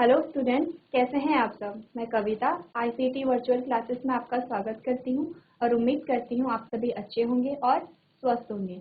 Hello students, कैसे हैं आप सब। मैं कविता आईसीटी वर्चुअल क्लासेस में आपका स्वागत करती हूं और उम्मीद करती हूं आप सभी अच्छे होंगे और स्वस्थ होंगे।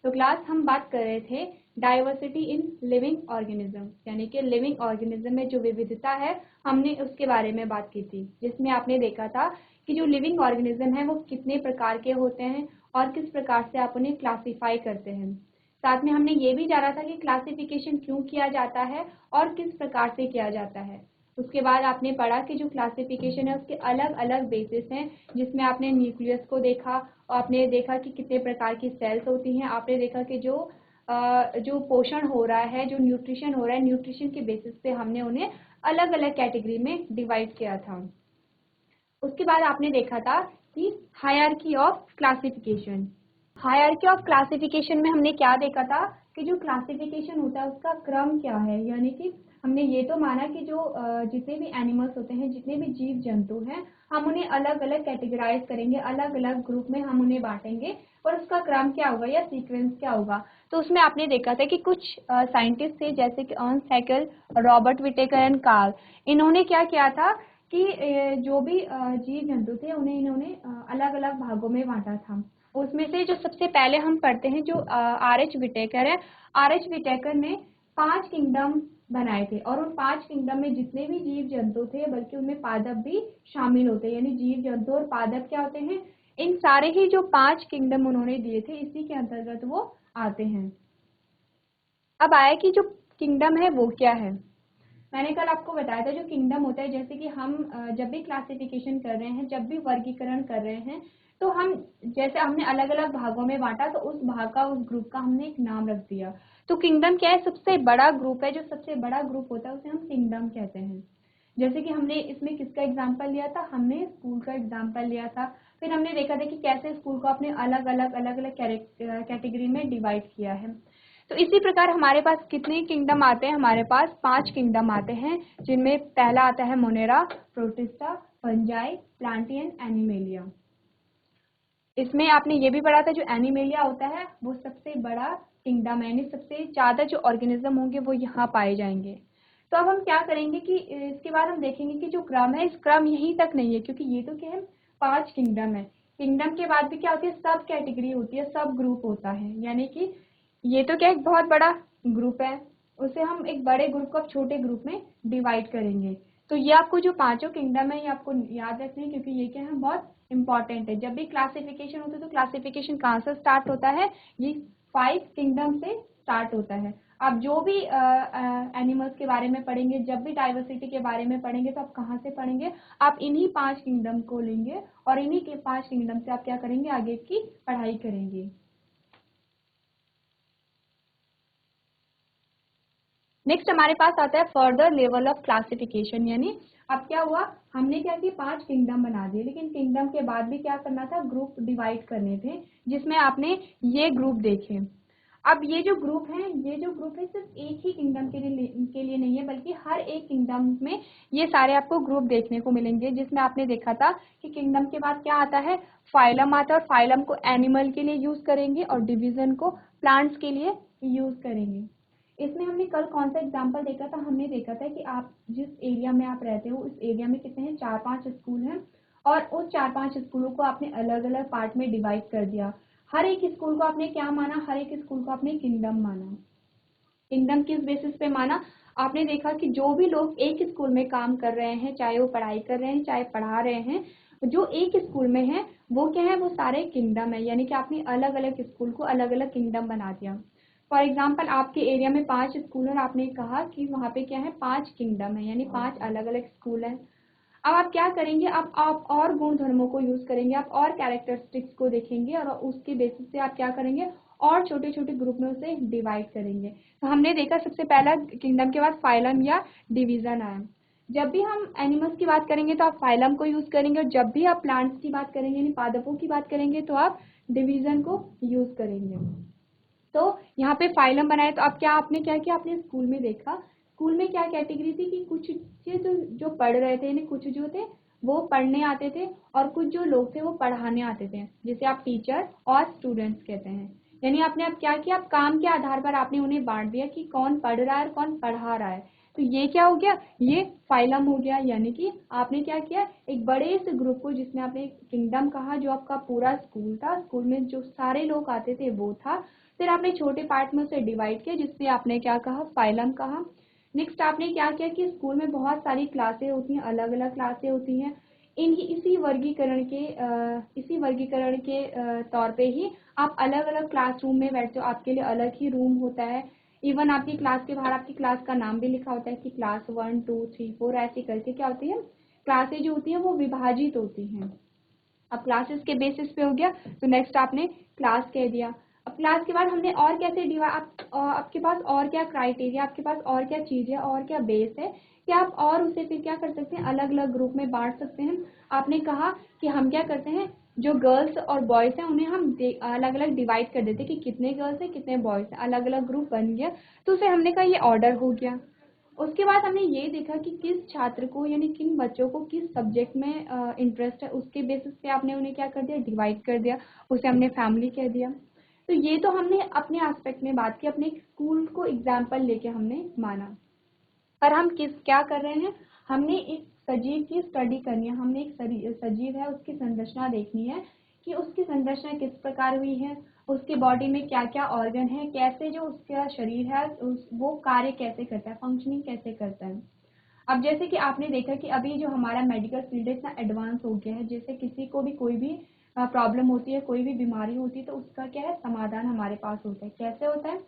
तो क्लास हम बात कर रहे थे डाइवर्सिटी इन लिविंग ऑर्गेनिज्म, यानी कि लिविंग ऑर्गेनिज्म में जो विविधता है हमने उसके बारे में बात की थी, जिसमें आपने देखा था कि जो लिविंग ऑर्गेनिज्म है वो कितने प्रकार के होते हैं और किस प्रकार से आप उन्हें क्लासीफाई करते हैं। साथ में हमने ये भी जाना था कि क्लासिफिकेशन क्यों किया जाता है और किस प्रकार से किया जाता है। उसके बाद आपने पढ़ा कि जो क्लासिफिकेशन है उसके अलग अलग बेसिस हैं, जिसमें आपने न्यूक्लियस को देखा और आपने देखा कि कितने प्रकार की सेल्स होती हैं। आपने देखा कि जो पोषण हो रहा है, जो न्यूट्रिशन हो रहा है, न्यूट्रिशन के बेसिस पे हमने उन्हें अलग अलग कैटेगरी में डिवाइड किया था। उसके बाद आपने देखा था कि hierarchy of classification. Hierarchy of classification में हमने क्या देखा था कि जो क्लासिफिकेशन होता है उसका क्रम क्या है, यानी कि हमने ये तो माना कि जो जितने भी एनिमल्स होते हैं, जितने भी जीव जंतु हैं, हम उन्हें अलग अलग कैटेगराइज करेंगे, अलग अलग ग्रुप में हम उन्हें बांटेंगे और उसका क्रम क्या होगा या सीक्वेंस क्या होगा। तो उसमें आपने देखा था कि कुछ साइंटिस्ट थे जैसे कि Ernst Haeckel, Robert Whittaker and Carl. इन्होंने क्या किया था कि जो भी जीव जंतु थे उन्हें इन्होंने अलग अलग भागों में बांटा था। उसमें से जो सबसे पहले हम पढ़ते हैं जो आर एच विटेकर है। आर एच विटेकर ने 5 किंगडम बनाए थे और उन 5 किंगडम में जितने भी जीव जंतु थे, बल्कि उनमें पादप भी शामिल होते हैं, यानी जीव जंतु और पादप क्या होते हैं, इन सारे ही जो 5 किंगडम उन्होंने दिए थे इसी के अंतर्गत वो आते हैं। अब आया कि जो किंगडम है वो क्या है। मैंने कल आपको बताया था जो किंगडम होता है, जैसे कि हम जब भी क्लासिफिकेशन कर रहे हैं, जब भी वर्गीकरण कर रहे हैं, तो हम जैसे हमने अलग अलग भागों में बांटा तो उस भाग का, उस ग्रुप का हमने एक नाम रख दिया। तो किंगडम क्या है, सबसे बड़ा ग्रुप है। जो सबसे बड़ा ग्रुप होता है उसे हम किंगडम कहते हैं। जैसे कि हमने इसमें किसका एग्जाम्पल लिया था, हमने स्कूल का एग्जाम्पल लिया था। फिर हमने देखा था कि कैसे स्कूल को अपने अलग अलग कैटेगरी में डिवाइड किया है। तो इसी प्रकार हमारे पास कितने किंगडम आते हैं, हमारे पास 5 किंगडम आते हैं, जिनमें पहला आता है मोनेरा, प्रोटिस्टा, फंजाई, प्लांटियन, एनिमेलिया। इसमें आपने ये भी पढ़ा था जो एनिमेलिया होता है वो सबसे बड़ा किंगडम है, यानी सबसे ज्यादा जो ऑर्गेनिज्म होंगे वो यहाँ पाए जाएंगे। तो अब हम क्या करेंगे कि इसके बाद हम देखेंगे कि जो क्रम है, इस क्रम यहीं तक नहीं है, क्योंकि ये तो क्या है, 5 किंगडम है। किंगडम के बाद भी क्या होती है, सब कैटेगरी होती है, सब ग्रुप होता है। यानी कि ये तो क्या एक बहुत बड़ा ग्रुप है, उसे हम एक बड़े ग्रुप को अब छोटे ग्रुप में डिवाइड करेंगे। तो ये आपको जो पांचों किंगडम है ये आपको याद रखने हैं, क्योंकि ये क्या है, बहुत इंपॉर्टेंट है। जब भी क्लासिफिकेशन होता है तो क्लासिफिकेशन कहाँ से स्टार्ट होता है, ये 5 किंगडम से स्टार्ट होता है। आप जो भी एनिमल्स के बारे में पढ़ेंगे, जब भी डाइवर्सिटी के बारे में पढ़ेंगे, तो आप कहाँ से पढ़ेंगे, आप इन्हीं 5 किंगडम को लेंगे और इन्हीं के 5 किंगडम से आप क्या करेंगे, आगे की पढ़ाई करेंगे। नेक्स्ट हमारे पास आता है फर्दर लेवल ऑफ क्लासिफिकेशन, यानी अब क्या हुआ, हमने क्या किया, 5 किंगडम बना दिए, लेकिन किंगडम के बाद भी क्या करना था, ग्रुप डिवाइड करने थे, जिसमें आपने ये ग्रुप देखे। अब ये जो ग्रुप है सिर्फ एक ही किंगडम के लिए नहीं है, बल्कि हर एक किंगडम में ये सारे आपको ग्रुप देखने को मिलेंगे। जिसमें आपने देखा था कि किंगडम के बाद क्या आता है, फाइलम आता है, और फाइलम को एनिमल के लिए यूज करेंगे और डिवीजन को प्लांट्स के लिए यूज करेंगे। इसमें हमने कल कौन सा एग्जाम्पल देखा था, हमने देखा था कि आप जिस एरिया में आप रहते हो उस एरिया में कितने हैं, 4-5 स्कूल हैं, और उस 4-5 स्कूलों को आपने अलग अलग पार्ट में डिवाइड कर दिया। हर एक स्कूल को आपने क्या माना, हर एक स्कूल को आपने किंगडम माना। किंगडम किस बेसिस पे माना, आपने देखा कि जो भी लोग एक स्कूल में काम कर रहे हैं, चाहे वो पढ़ाई कर रहे हैं चाहे पढ़ा रहे हैं, जो एक स्कूल में है वो क्या है, वो सारे किंगडम है। यानी कि आपने अलग अलग स्कूल को अलग अलग किंगडम बना दिया। फॉर एग्जाम्पल आपके एरिया में 5 स्कूल और आपने कहा कि वहाँ पे क्या है, 5 किंगडम है, यानी 5 अलग अलग स्कूल है। अब आप क्या करेंगे, अब आप और गुण धर्मों को यूज करेंगे, आप और कैरेक्टरिस्टिक्स को देखेंगे और उसके बेसिस से आप क्या करेंगे, और छोटे छोटे ग्रुप में उसे डिवाइड करेंगे। तो हमने देखा सबसे पहला किंगडम के बाद फाइलम या डिवीजन आया। जब भी हम एनिमल्स की बात करेंगे तो आप फाइलम को यूज करेंगे, और जब भी आप प्लांट्स की बात करेंगे यानी पादपों की बात करेंगे तो आप डिवीजन को यूज करेंगे। तो यहाँ पे फाइलम बनाए, तो अब क्या आपने क्या किया, आपने स्कूल में देखा, स्कूल में क्या कैटेगरी थी कि कुछ जो पढ़ रहे थे, यानी कुछ जो थे वो पढ़ने आते थे और कुछ जो लोग थे वो पढ़ाने आते थे, जिसे आप टीचर और स्टूडेंट्स कहते हैं। यानी आपने अब क्या किया, अब काम के आधार पर आपने उन्हें बांट दिया कि कौन पढ़ रहा है और कौन पढ़ा रहा है। तो ये क्या हो गया, ये फाइलम हो गया। यानी कि आपने क्या किया, एक बड़े से ग्रुप को, जिसमें आपने किंगडम कहा, जो आपका पूरा स्कूल था, स्कूल में जो सारे लोग आते थे वो था, फिर आपने छोटे पार्ट में उसे डिवाइड किया, जिससे आपने क्या कहा, फाइलम कहा। नेक्स्ट आपने क्या किया कि स्कूल में बहुत सारी क्लासें होती हैं, अलग अलग क्लासें होती हैं। इसी वर्गीकरण के तौर पे ही आप अलग अलग क्लासरूम में बैठते हो, आपके लिए अलग ही रूम होता है। इवन आपकी क्लास के बाहर आपकी क्लास का नाम भी लिखा होता है कि क्लास 1 2 3 4, ऐसे करके क्या होती है, क्लासेज जो होती हैं वो विभाजित होती हैं। अब क्लासेस के बेसिस पे हो गया, तो नेक्स्ट आपने क्लास कह दिया। अब क्लास के बाद हमने और कैसे आपके पास और क्या क्राइटेरिया, आपके पास और क्या चीज़ है, और क्या बेस है कि आप और उसे फिर क्या कर सकते हैं, अलग अलग ग्रुप में बांट सकते हैं। आपने कहा कि हम क्या करते हैं, जो गर्ल्स और बॉयज़ हैं उन्हें हम अलग अलग डिवाइड कर देते कि कितने गर्ल्स हैं कितने बॉयज़ हैं, अलग अलग ग्रुप बन गया। तो उसे हमने कहा ये ऑर्डर हो गया। उसके बाद हमने ये देखा कि किस छात्र को, यानी किन बच्चों को किस सब्जेक्ट में इंटरेस्ट है, उसके बेसिस पे आपने उन्हें क्या कर दिया, डिवाइड कर दिया, उसे हमने फैमिली कह दिया। तो ये तो हमने अपने एस्पेक्ट में बात की, अपने स्कूल को एग्जाम्पल लेके हमने माना। पर हम क्या कर रहे हैं, हमने एक सजीव की स्टडी करनी है, हमने एक सजीव है उसकी संरचना देखनी है कि उसकी संरचना किस प्रकार हुई है, उसकी बॉडी में क्या क्या ऑर्गन है, कैसे जो उसका शरीर है वो कार्य कैसे करता है, फंक्शनिंग कैसे करता है। अब जैसे कि आपने देखा कि अभी जो हमारा मेडिकल फील्ड है इतना एडवांस हो गया है, जैसे किसी को भी कोई भी प्रॉब्लम होती है, कोई भी बीमारी होती है, तो उसका क्या है, समाधान हमारे पास होता है। कैसे होता है,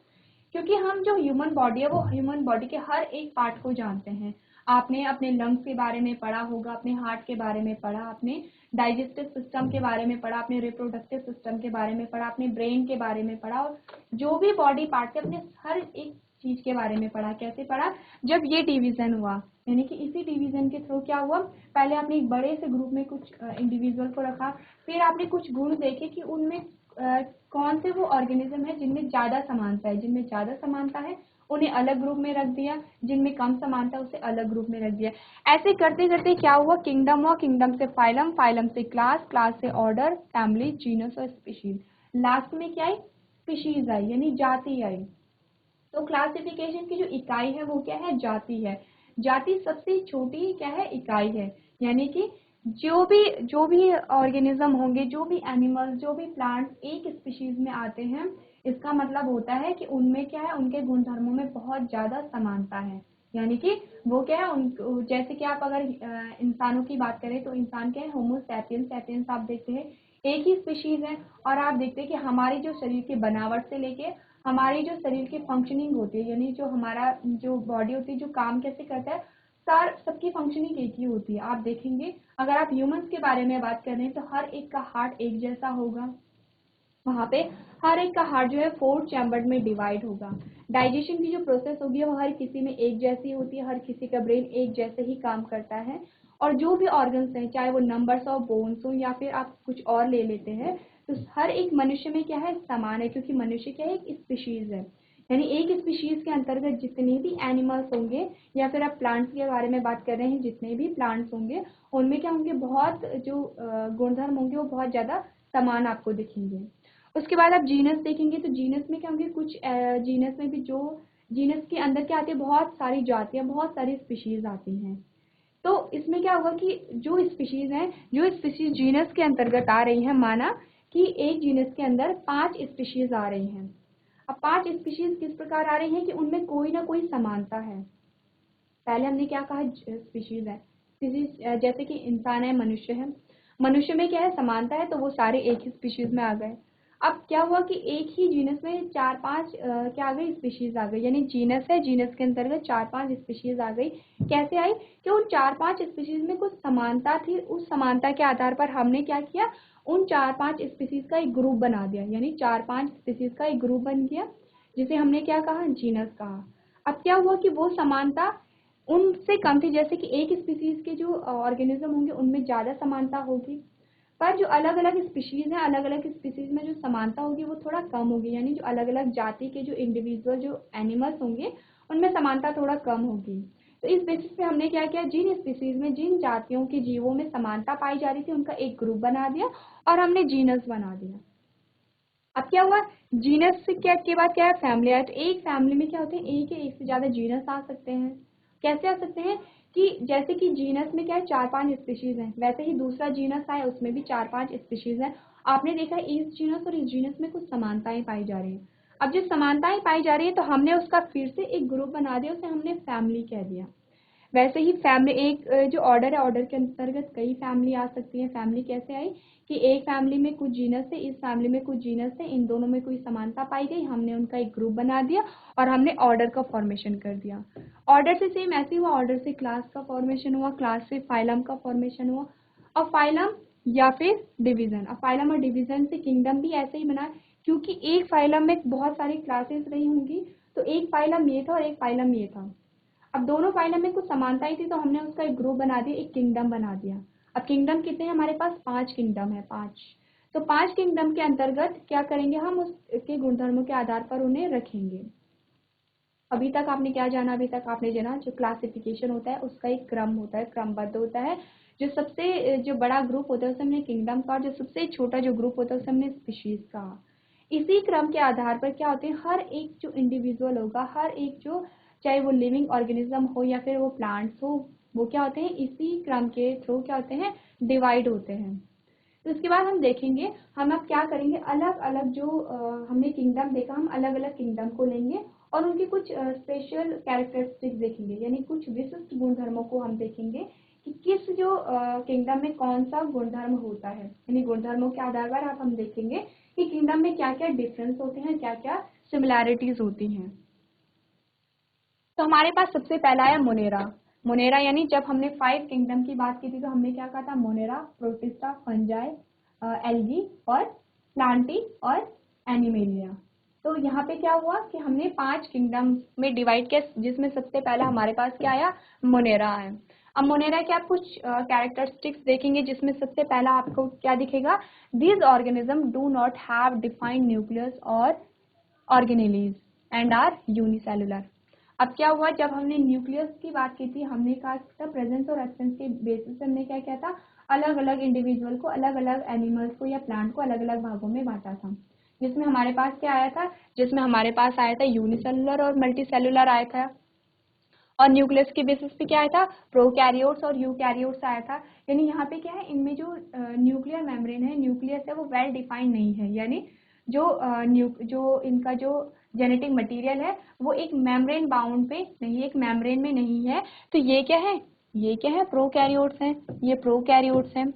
क्योंकि हम जो ह्यूमन बॉडी है वो ह्यूमन बॉडी के हर एक पार्ट को जानते हैं। आपने अपने लंग्स के बारे में पढ़ा होगा, अपने हार्ट के बारे में पढ़ा, आपने डाइजेस्टिव सिस्टम के बारे में पढ़ा, आपने रिप्रोडक्टिव सिस्टम के बारे में पढ़ा, आपने ब्रेन के बारे में पढ़ा, और जो भी बॉडी पार्ट है अपने हर एक चीज के बारे में पढ़ा। कैसे पढ़ा, जब ये डिवीजन हुआ, यानी कि इसी डिवीजन के थ्रू क्या हुआ, पहले आपने एक बड़े से ग्रुप में कुछ इंडिविजुअल को रखा, फिर आपने कुछ गुण देखे कि उनमें कौन से वो ऑर्गेनिज्म है जिनमें ज़्यादा समानता है, जिनमें ज़्यादा समानता है उन्हें अलग ग्रुप में रख दिया, जिनमें कम समानता है उसे अलग ग्रुप में रख दिया। ऐसे करते करते क्या हुआ, किंगडम हुआ, किंगडम से फाइलम, फाइलम से क्लास, क्लास से ऑर्डर, फैमिली, जीनस और स्पीशीज। लास्ट में क्या आई, स्पीशीज आई, यानी जाति आई। तो क्लासिफिकेशन की जो इकाई है वो क्या है, जाति है। जाति सबसे छोटी क्या है, इकाई है। यानी कि जो भी ऑर्गेनिज्म होंगे, जो भी एनिमल्स, जो भी प्लांट्स एक स्पीशीज में आते हैं, इसका मतलब होता है कि उनमें क्या है, उनके गुणधर्मों में बहुत ज्यादा समानता है। यानी कि वो क्या है, उन जैसे कि आप अगर इंसानों की बात करें तो इंसान क्या है, होमो सैपियंस, सैपियंस आप देखते हैं एक ही स्पीशीज है। और आप देखते हैं कि हमारी जो शरीर की बनावट से लेके हमारी जो शरीर की फंक्शनिंग होती है, यानी जो हमारा जो बॉडी होती है, जो काम कैसे करता है, सबकी फंक्शनिंग एक ही होती है। आप देखेंगे अगर आप ह्यूमंस के बारे में बात कर रहे हैं तो हर एक का हार्ट एक जैसा होगा, वहाँ पे हर एक का हार्ट जो है 4 चैम्बर में डिवाइड होगा। डाइजेशन की जो प्रोसेस होगी वो हर किसी में एक जैसी होती है, हर किसी का ब्रेन एक जैसे ही काम करता है। और जो भी ऑर्गन्स हैं, चाहे वो नंबर्स ऑफ बोन्स हो या फिर आप कुछ और ले लेते हैं, तो हर एक मनुष्य में क्या है, समान है, क्योंकि मनुष्य क्या है, एक स्पीशीज है। यानी एक स्पीशीज के अंतर्गत जितने भी एनिमल्स होंगे, या फिर आप प्लांट्स के बारे में बात कर रहे हैं, जितने भी प्लांट्स होंगे उनमें क्या होंगे, बहुत जो गुणधर्म होंगे वो बहुत ज़्यादा समान आपको दिखेंगे। उसके बाद आप जीनस देखेंगे तो जीनस में क्या होंगे, कुछ जीनस में भी जो जीनस के अंदर क्या आती है, बहुत सारी जातियाँ, बहुत सारी स्पीशीज आती हैं। तो इसमें क्या होगा कि जो स्पीशीज हैं, जो स्पीशीज जीनस के अंतर्गत आ रही हैं, माना कि एक जीनस के अंदर 5 स्पीशीज आ रही हैं। अब 5 स्पीशीज किस प्रकार आ रही हैं कि उनमें कोई ना कोई समानता है। पहले हमने क्या कहा, स्पीशीज है, स्पीशीज जैसे कि इंसान है, मनुष्य है, मनुष्य में क्या है, समानता है, तो वो सारे एक ही स्पीशीज में आ गए। अब क्या हुआ कि एक ही जीनस में 4-5 क्या आ गई, स्पीशीज आ गई, यानी जीनस है, जीनस के अंतर्गत 4-5 स्पीशीज आ गई। कैसे आई कि उन 4-5 स्पीशीज में कुछ समानता थी, उस समानता के आधार पर हमने क्या किया, उन 4-5 स्पीशीज का एक ग्रुप बना दिया, यानी 4-5 स्पीशीज का एक ग्रुप बन गया, जिसे हमने क्या कहा, जीनस कहा। अब क्या हुआ कि वो समानता उनसे कम थी, जैसे कि एक स्पीशीज के जो ऑर्गेनिज्म होंगे उनमें ज़्यादा समानता होगी, पर जो अलग अलग स्पीशीज हैं, अलग अलग स्पीशीज में जो समानता होगी वो थोड़ा कम होगी, यानी जो अलग अलग जाति के जो इंडिविजुअल जो एनिमल्स होंगे उनमें समानता थोड़ा कम होगी। तो इस बेसिस पे हमने क्या किया, जिन स्पीशीज में, जिन जातियों के जीवों में समानता पाई जा रही थी उनका एक ग्रुप बना दिया और हमने जीनस बना दिया। अब क्या हुआ, जीनस से क्या के बाद क्या है, फैमिली आया। तो एक फैमिली में क्या होते हैं, एक या एक से ज़्यादा जीनस आ सकते हैं। कैसे आ सकते हैं कि जैसे कि जीनस में क्या है 4-5 स्पीशीज हैं, वैसे ही दूसरा जीनस आए उसमें भी 4-5 स्पीशीज हैं। आपने देखा इस जीनस और इस जीनस में कुछ समानताएं पाई जा रही हैं। अब जो समानताएं पाई जा रही है तो हमने उसका फिर से एक ग्रुप बना दिया, उसे हमने फैमिली कह दिया। वैसे ही फैमिली एक जो ऑर्डर है, ऑर्डर के अंतर्गत कई फैमिली आ सकती है। फैमिली कैसे आई कि एक फैमिली में कुछ जीनस थे, इस फैमिली में कुछ जीनस थे, इन दोनों में कोई समानता पाई गई, हमने उनका एक ग्रुप बना दिया और हमने ऑर्डर का फॉर्मेशन कर दिया। ऑर्डर से सेम ऐसे हुआ, ऑर्डर से क्लास का फॉर्मेशन हुआ, क्लास से फाइलम का फॉर्मेशन हुआ, और फाइलम या फिर डिवीजन। अब फाइलम और डिवीजन से किंगडम भी ऐसे ही बना, क्योंकि एक फाइलम में बहुत सारी क्लासेस रही होंगी, तो एक फाइलम ये था और एक फाइलम ये था। अब दोनों फाइलम में कुछ समानताएं थी तो हमने उसका एक ग्रुप बना दिया, एक किंगडम बना दिया। अब किंगडम कितने हैं हमारे पास? 5 किंगडम है, 5। तो 5 किंगडम के अंतर्गत क्या करेंगे, हम उसके गुणधर्मों के आधार पर उन्हें रखेंगे। अभी तक आपने क्या जाना? अभी तक आपने जाना जो क्लासिफिकेशन होता है उसका एक क्रम होता है, क्रमबद्ध होता है। जो बड़ा ग्रुप होता है उसे हमने किंगडम कहा, जो सबसे छोटा जो ग्रुप होता है उसे हमने स्पीशीज कहा। इसी क्रम के आधार पर क्या होते हैं, हर एक जो इंडिविजुअल होगा, हर एक जो चाहे वो लिविंग ऑर्गेनिज्म हो या फिर वो प्लांट्स हो, वो क्या होते हैं इसी क्रम के थ्रू क्या होते हैं, डिवाइड होते हैं। तो इसके बाद हम देखेंगे, हम अब क्या करेंगे, अलग अलग जो हमने किंगडम देखा, हम अलग अलग किंगडम को लेंगे और उनकी कुछ स्पेशल कैरेक्टरिस्टिक्स देखेंगे, यानी कुछ विशिष्ट गुणधर्मों को हम देखेंगे कि किस जो किंगडम में कौन सा गुणधर्म होता है। यानी गुणधर्मों के आधार पर आप हम देखेंगे कि किंगडम में क्या क्या डिफरेंस होते हैं, क्या क्या सिमिलैरिटीज होती हैं। तो हमारे पास सबसे पहला है मोनेरा। मोनेरा यानी जब हमने 5 किंगडम की बात की थी तो हमने क्या कहा था, मोनेरा, प्रोटिस्टा, फंजाई, एल्गी और प्लांटी और एनिमेलिया। तो यहाँ पे क्या हुआ कि हमने 5 किंगडम में डिवाइड किया, जिसमें सबसे पहला हमारे पास क्या आया, मोनेरा है। अब मोनेरा के आप कुछ कैरेक्टरिस्टिक्स देखेंगे, जिसमें सबसे पहला आपको क्या दिखेगा, these organism do not have defined nucleus और ऑर्गेनेलीज एंड आर यूनिसेलुलर। अब क्या हुआ, जब हमने न्यूक्लियस की बात की थी, हमने कहा था प्रेजेंस और एब्सेंस के बेसिस पे हमने क्या किया था, अलग अलग इंडिविजुअल को, अलग अलग एनिमल्स को या प्लांट को अलग अलग भागों में बांटा था। जिसमें हमारे पास क्या आया था, जिसमें हमारे पास आया था यूनिसेलुलर और मल्टीसेलुलर आया था। और न्यूक्लियस के बेसिस पे क्या आया था, प्रोकैरियोट्स और यूकैरियोट्स आया था। यानी यहाँ पे क्या है, इनमें जो न्यूक्लियर मेम्ब्रेन है, न्यूक्लियस है, वो वेल डिफाइंड नहीं है। यानी जो इनका जो जेनेटिक मटेरियल है वो एक मेम्ब्रेन बाउंड पे नहीं, एक मेम्ब्रेन में नहीं है। तो ये क्या है, ये क्या है, प्रोकैरियोट्स हैं, ये प्रोकैरियोट्स हैं।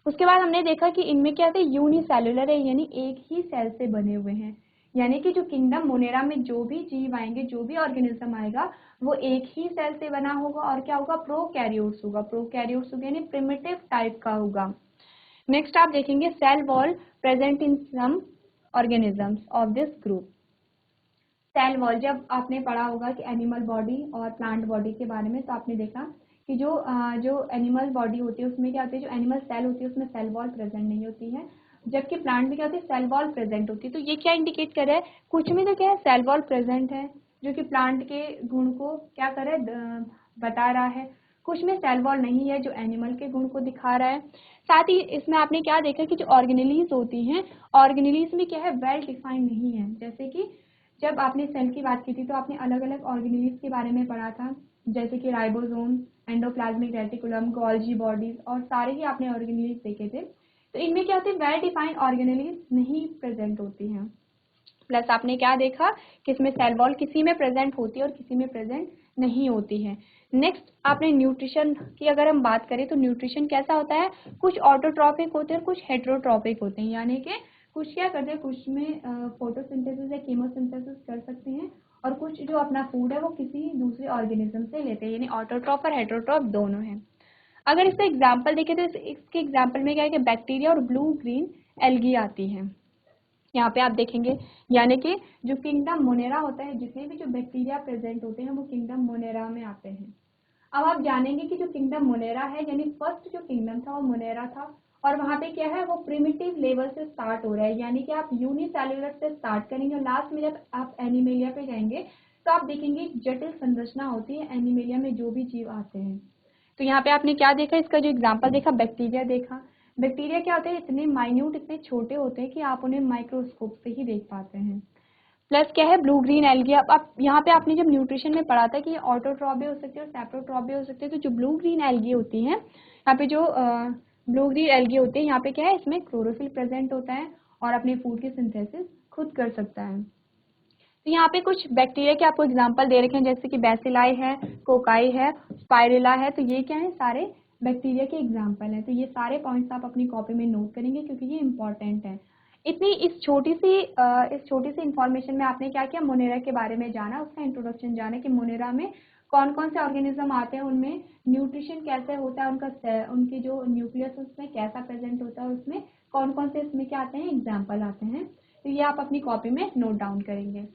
उसके बाद हमने देखा कि इनमें क्या थे, यूनिसेलुलर है, यानी एक ही सेल से बने हुए हैं। यानी कि जो किंगडम मोनेरा में जो भी जीव आएंगे, जो भी ऑर्गेनिज्म आएगा, वो एक ही सेल से बना होगा और क्या होगा, प्रोकैरियोट्स होगा। प्रोकैरियोट्स होगा यानी प्रिमिटिव टाइप का होगा। नेक्स्ट आप देखेंगे cell wall present in some organisms of this group. Cell wall जब आपने पढ़ा होगा कि एनिमल बॉडी और प्लांट बॉडी के बारे में, तो आपने देखा कि जो एनिमल बॉडी होती है उसमें क्या होती है, जो एनिमल सेल होती है उसमें सेल वॉल प्रेजेंट नहीं होती है, जबकि प्लांट में क्या होती है, सेल वॉल प्रेजेंट होती है। तो ये क्या इंडिकेट कर रहा है, कुछ में तो क्या है, सेल वॉल प्रेजेंट है जो कि प्लांट के गुण को क्या कर रहा है, बता रहा है। कुछ में सेल वॉल नहीं है जो एनिमल के गुण को दिखा रहा है। साथ ही इसमें आपने क्या देखा कि जो ऑर्गेनेलीज होती हैं, ऑर्गेनेलीज में क्या है, वेल डिफाइंड नहीं है। जैसे कि जब आपने सेल की बात की थी तो आपने अलग अलग ऑर्गेनेलीज के बारे में पढ़ा था, जैसे कि ribosome, endoplasmic reticulum, Golgi bodies, और सारे ही आपने ऑर्गेनेलीज देखे थे। तो इनमें क्या होती है, वेल डिफाइंड ऑर्गेनेलीज नहीं प्रेजेंट होती हैं। प्लस आपने क्या देखा कि इसमें सेल वॉल किसी में प्रेजेंट होती है और किसी में प्रेजेंट नहीं होती है। नेक्स्ट आपने न्यूट्रिशन की अगर हम बात करें तो न्यूट्रिशन कैसा होता है, कुछ ऑटोट्रॉपिक होते हैं और कुछ हेटेरोट्रॉपिक होते हैं। यानी कि कुछ क्या करते हैं, कुछ में फोटोसिंथेसिस या कीमोसिंथेसिस कर सकते हैं, और कुछ जो अपना फूड है वो किसी दूसरे ऑर्गेनिज्म से लेते हैं। यानी ऑटोट्रॉप और हेटेरोट्रॉप दोनों हैं। अगर इसका एग्जाम्पल देखें तो इसके एग्जाम्पल में क्या है कि बैक्टीरिया और ब्लू ग्रीन एल्गी आती हैं। यहाँ पे आप देखेंगे, यानी कि जो किंगडम मोनेरा होता है, जितने भी जो बैक्टीरिया प्रेजेंट होते हैं वो किंगडम मोनेरा में आते हैं। अब आप जानेंगे कि जो किंगडम मोनेरा है, यानी फर्स्ट जो किंगडम था वो मोनेरा था, और वहाँ पे क्या है, वो प्रिमिटिव लेवल से स्टार्ट हो रहा है। यानी कि आप यूनिसेलुलर से स्टार्ट करेंगे और लास्ट में जब आप एनिमेलिया पे जाएंगे तो आप देखेंगे एक जटिल संरचना होती है एनिमेलिया में जो भी जीव आते हैं। तो यहाँ पे आपने क्या देखा, इसका जो एग्जाम्पल देखा, बैक्टीरिया देखा। बैक्टीरिया क्या होते हैं, इतने माइन्यूट, इतने छोटे होते हैं कि आप उन्हें माइक्रोस्कोप से ही देख पाते हैं। प्लस क्या है ब्लू ग्रीन एल्गी। अब आप यहाँ पे आपने जब न्यूट्रिशन में पढ़ा था कि ये ऑटोट्रॉफ भी हो सकते हैं और सैप्रोट्रॉफ भी हो सकते हैं। तो जो ब्लू ग्रीन एल्गी होती हैं, यहाँ पे जो ब्लू ग्रीन एल्गी होते हैं, यहाँ पे क्या है, इसमें क्लोरोफिल प्रेजेंट होता है और अपने फूड की सिंथेसिस खुद कर सकता है। तो यहाँ पे कुछ बैक्टीरिया के आपको एग्जांपल दे रखे हैं, जैसे कि बेसिलाई है, कोकाई है, स्पाइरुला है। तो ये क्या है, सारे बैक्टीरिया के एग्जांपल हैं। तो ये सारे पॉइंट्स आप अपनी कॉपी में नोट करेंगे क्योंकि ये इंपॉर्टेंट है। इतनी इस छोटी सी इंफॉर्मेशन में आपने क्या किया, मोनेरा के बारे में जाना, उसका इंट्रोडक्शन जाना कि मोनेरा में कौन कौन से ऑर्गेनिज्म आते हैं, उनमें न्यूट्रिशन कैसे होता है, उनकी जो न्यूक्लियस उसमें कैसा प्रेजेंट होता है, उसमें कौन कौन से इसमें क्या आते हैं, एग्जाम्पल आते हैं। तो ये आप अपनी कॉपी में नोट डाउन करेंगे।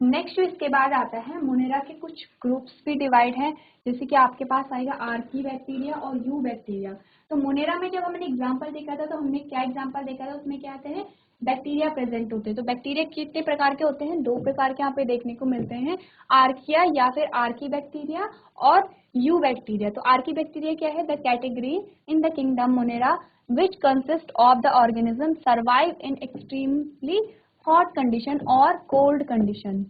नेक्स्ट जो इसके बाद आता है, मोनेरा के कुछ ग्रुप्स भी डिवाइड हैं, जैसे कि आपके पास आएगा आर्की बैक्टीरिया और यू बैक्टीरिया। तो मोनेरा में जब हमने एग्जांपल देखा था तो हमने क्या एग्जांपल देखा था, उसमें क्या आते हैं, बैक्टीरिया प्रेजेंट होते हैं। तो बैक्टीरिया कितने प्रकार के होते हैं, 2 प्रकार के यहाँ पे देखने को मिलते हैं, आर्किया या फिर आर्की बैक्टीरिया और यू बैक्टीरिया। तो आर्की बैक्टीरिया क्या है, the category in the kingdom Monera which consist of the organism survive in extremely hot condition और कोल्ड कंडीशन।